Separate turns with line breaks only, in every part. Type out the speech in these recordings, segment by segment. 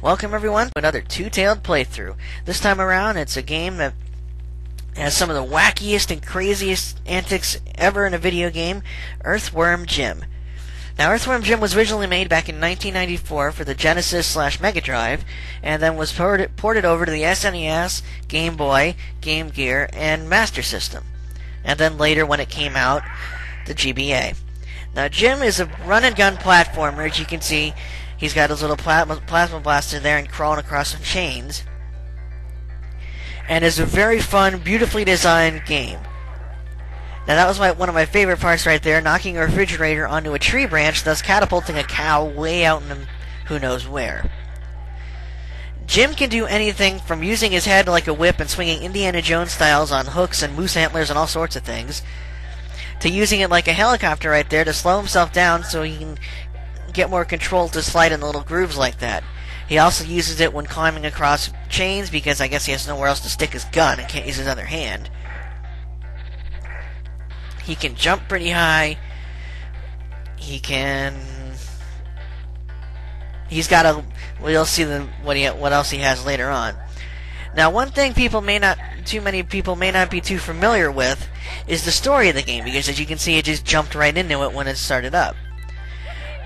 Welcome everyone to another two-tailed playthrough. This time around, it's a game that has some of the wackiest and craziest antics ever in a video game, Earthworm Jim. Now, Earthworm Jim was originally made back in 1994 for the Genesis/Mega Drive, and then was ported over to the SNES, Game Boy, Game Gear, and Master System. And then later, when it came out, the GBA. Now, Jim is a run-and-gun platformer. As you can see, he's got his little plasma blaster there and crawling across some chains. And is a very fun, beautifully designed game. Now, that was one of my favorite parts right there, knocking a refrigerator onto a tree branch, thus catapulting a cow way out in who knows where. Jim can do anything from using his head like a whip and swinging Indiana Jones styles on hooks and moose antlers and all sorts of things, to using it like a helicopter right there to slow himself down so he can get more control to slide in the little grooves like that. He also uses it when climbing across chains because I guess he has nowhere else to stick his gun and can't use his other hand. He can jump pretty high. He's got a... We'll see what else he has later on. Now, one thing too many people may not be too familiar with is the story of the game, because as you can see, it just jumped right into it when it started up.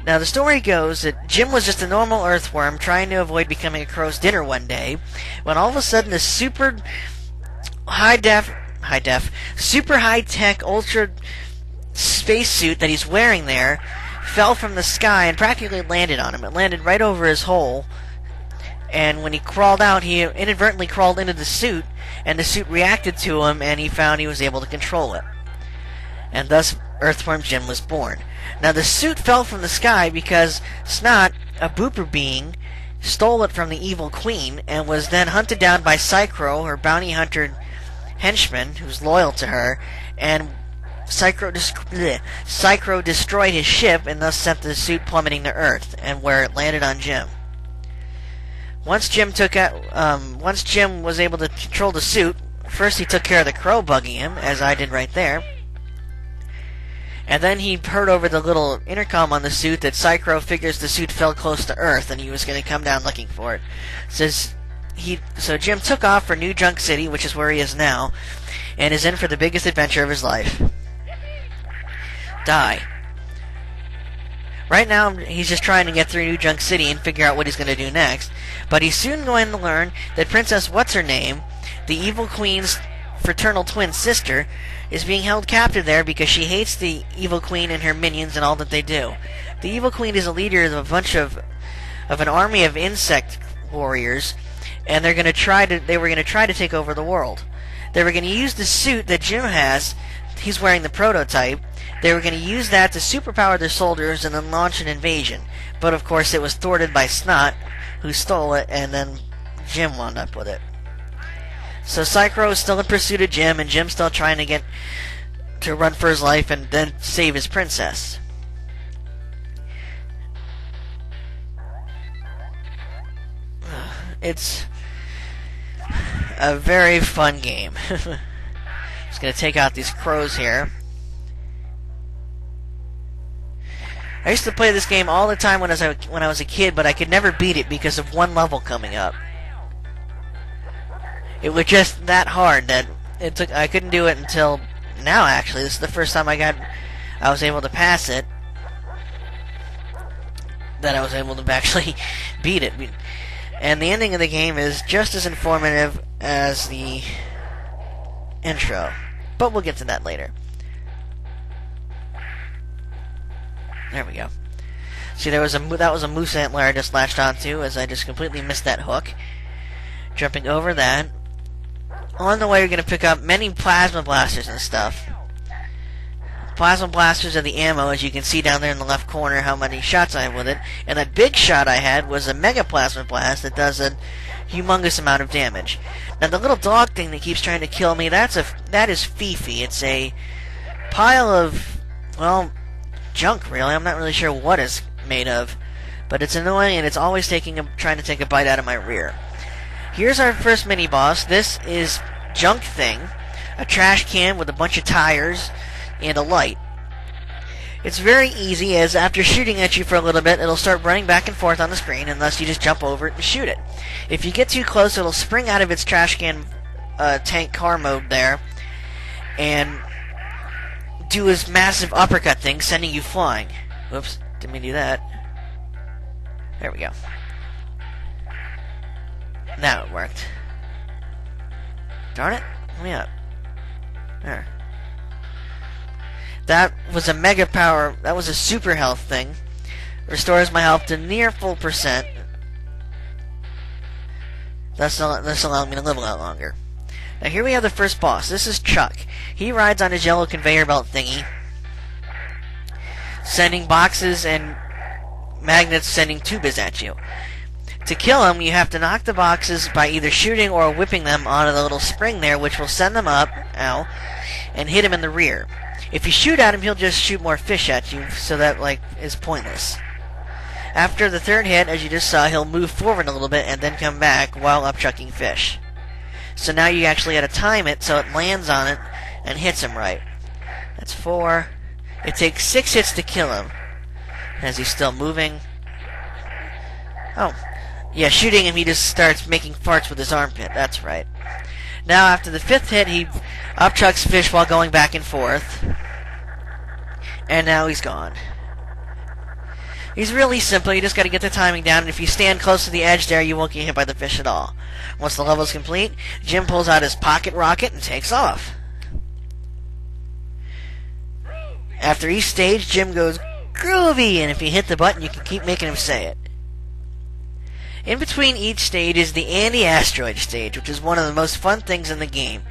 Now, the story goes that Jim was just a normal earthworm trying to avoid becoming a crow's dinner one day, when all of a sudden a super super high-tech, ultra spacesuit that he's wearing there fell from the sky and practically landed on him. It landed right over his hole, and when he crawled out, he inadvertently crawled into the suit, and the suit reacted to him, and he found he was able to control it. And thus, Earthworm Jim was born. Now, the suit fell from the sky because Snot, a booper being, stole it from the evil queen, and was then hunted down by Psychro, her bounty hunter henchman, who's loyal to her, and Psychro destroyed his ship and thus sent the suit plummeting to Earth, and where it landed on Jim. Once Jim was able to control the suit, first he took care of the crow bugging him, as I did right there, and then he heard over the little intercom on the suit that Psychro figures the suit fell close to Earth and he was going to come down looking for it. So Jim took off for New Junk City, which is where he is now, and is in for the biggest adventure of his life. Die. Right now, he's just trying to get through New Junk City and figure out what he's going to do next, but he's soon going to learn that Princess What's-Her-Name, the evil queen's fraternal twin sister, is being held captive there because she hates the evil queen and her minions and all that they do. The evil queen is a leader of an army of insect warriors, and they were going to try to take over the world. They were going to use the suit that Jim has. He's wearing the prototype. They were going to use that to superpower their soldiers and then launch an invasion. But of course, it was thwarted by Snot, who stole it, and then Jim wound up with it. So Psychro is still in pursuit of Jim, and Jim's still trying to run for his life and then save his princess. It's a very fun game. Just going to take out these crows here. I used to play this game all the time when I was a kid, but I could never beat it because of one level coming up. It was just that hard that I couldn't do it until now. Actually, this is the first time I was able to pass it. That I was able to actually beat it. And the ending of the game is just as informative as the intro. But we'll get to that later. There we go. See, that was a moose antler I just latched onto, as I just completely missed that hook. Jumping over that. On the way, you're going to pick up many plasma blasters and stuff. Plasma blasters are the ammo, as you can see down there in the left corner how many shots I have with it. And that big shot I had was a mega plasma blast that does a humongous amount of damage. Now, the little dog thing that keeps trying to kill me, that is Fifi. It's a pile of, well, junk, really. I'm not really sure what it's made of. But it's annoying, and it's always trying to take a bite out of my rear. Here's our first mini-boss. This is Junk Thing, a trash can with a bunch of tires and a light. It's very easy, as after shooting at you for a little bit, it'll start running back and forth on the screen unless you just jump over it and shoot it. If you get too close, it'll spring out of its trash can tank car mode there and do his massive uppercut thing, sending you flying. Whoops, didn't mean to do that. There we go. Now it worked. Darn it, let me up. There. That was a mega power. That was a super health thing. Restores my health to near full percent. That's allowing me to live a lot longer. Now here we have the first boss. This is Chuck. He rides on his yellow conveyor belt thingy, sending boxes and magnets, sending tubes at you. To kill him, you have to knock the boxes by either shooting or whipping them onto the little spring there, which will send them up, ow, and hit him in the rear. If you shoot at him, he'll just shoot more fish at you, so that, is pointless. After the third hit, as you just saw, he'll move forward a little bit and then come back while upchucking fish. So now you actually got to time it so it lands on it and hits him right. That's 4. It takes 6 hits to kill him, as he's still moving. Oh, yeah, shooting him, he just starts making farts with his armpit. That's right. Now, after the 5th hit, he upchucks fish while going back and forth. And now he's gone. He's really simple. You just got to get the timing down, and if you stand close to the edge there, you won't get hit by the fish at all. Once the level's complete, Jim pulls out his pocket rocket and takes off. After each stage, Jim goes groovy, and if you hit the button, you can keep making him say it. In between each stage is the anti-asteroid stage, which is one of the most fun things in the game.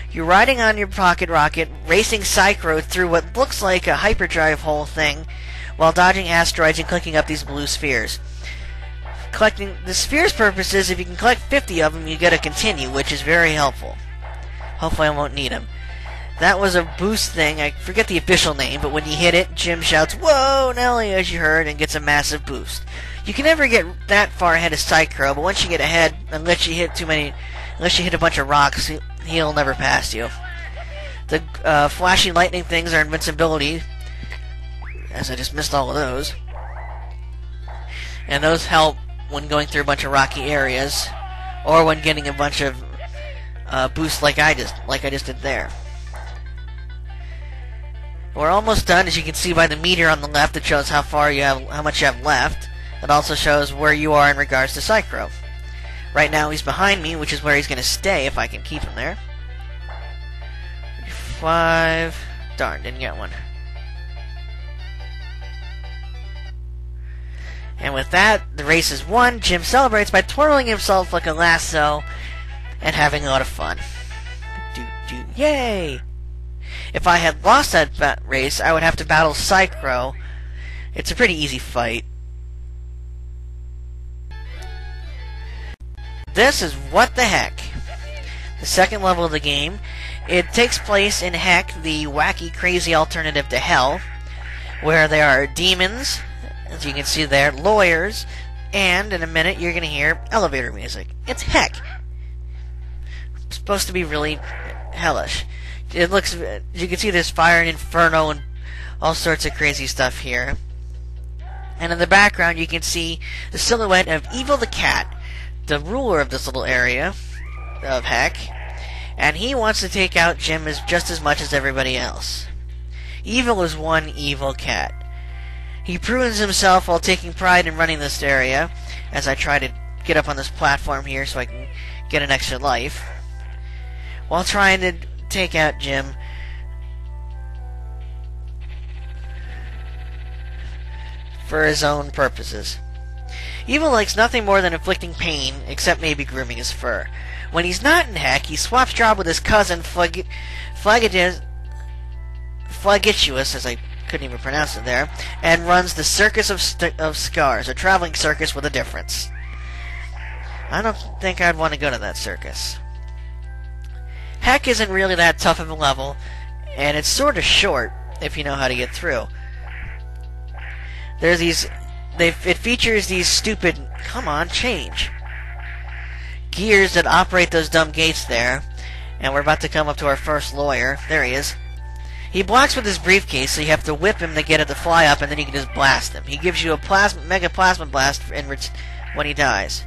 You're riding on your pocket rocket, racing Psycho through what looks like a hyperdrive hole thing, while dodging asteroids and clicking up these blue spheres. Collecting the spheres' purpose is if you can collect 50 of them, you get a continue, which is very helpful. Hopefully I won't need them. That was a boost thing. I forget the official name, but when you hit it, Jim shouts, "Whoa, Nelly," as you heard, and gets a massive boost. You can never get that far ahead of Psycho, but once you get ahead, unless you hit a bunch of rocks, he'll never pass you. The flashing lightning things are invincibility, as I just missed all of those. And those help when going through a bunch of rocky areas, or when getting a bunch of boosts like I just did there. We're almost done, as you can see by the meter on the left. It shows how much you have left. It also shows where you are in regards to Psycho. Right now he's behind me, which is where he's going to stay if I can keep him there. 5. Darn, didn't get one. And with that, the race is won. Jim celebrates by twirling himself like a lasso and having a lot of fun. Yay! If I had lost that race, I would have to battle Psycho. It's a pretty easy fight. This is What the Heck, the second level of the game. It takes place in Heck, the wacky, crazy alternative to Hell, where there are demons, as you can see there, lawyers, and in a minute you're going to hear elevator music. It's Heck. It's supposed to be really hellish. It looks, you can see there's fire and inferno and all sorts of crazy stuff here. And in the background you can see the silhouette of Evil the Cat, the ruler of this little area of Heck, and he wants to take out Jim just as much as everybody else. Evil is one evil cat. He prunes himself while taking pride in running this area, as I try to get up on this platform here so I can get an extra life, while trying to take out Jim for his own purposes. Evil likes nothing more than inflicting pain, except maybe grooming his fur. When he's not in Heck, he swaps job with his cousin Flagitious, as I couldn't even pronounce it there, and runs the Circus of Scars, a traveling circus with a difference. I don't think I'd want to go to that circus. Heck isn't really that tough of a level, and it's sort of short if you know how to get through. There's it features these stupid, come on, change, gears that operate those dumb gates there, and we're about to come up to our first lawyer. There he is. He blocks with his briefcase, so you have to whip him to get it to fly up, and then you can just blast him. He gives you a mega plasma blast when he dies.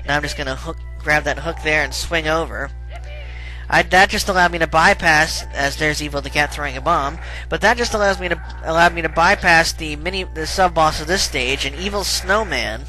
Now I'm just gonna grab that hook there and swing over. That just allowed me to bypass, as there's Evil the Cat throwing a bomb, but that just allowed me to bypass the sub boss of this stage, an evil snowman.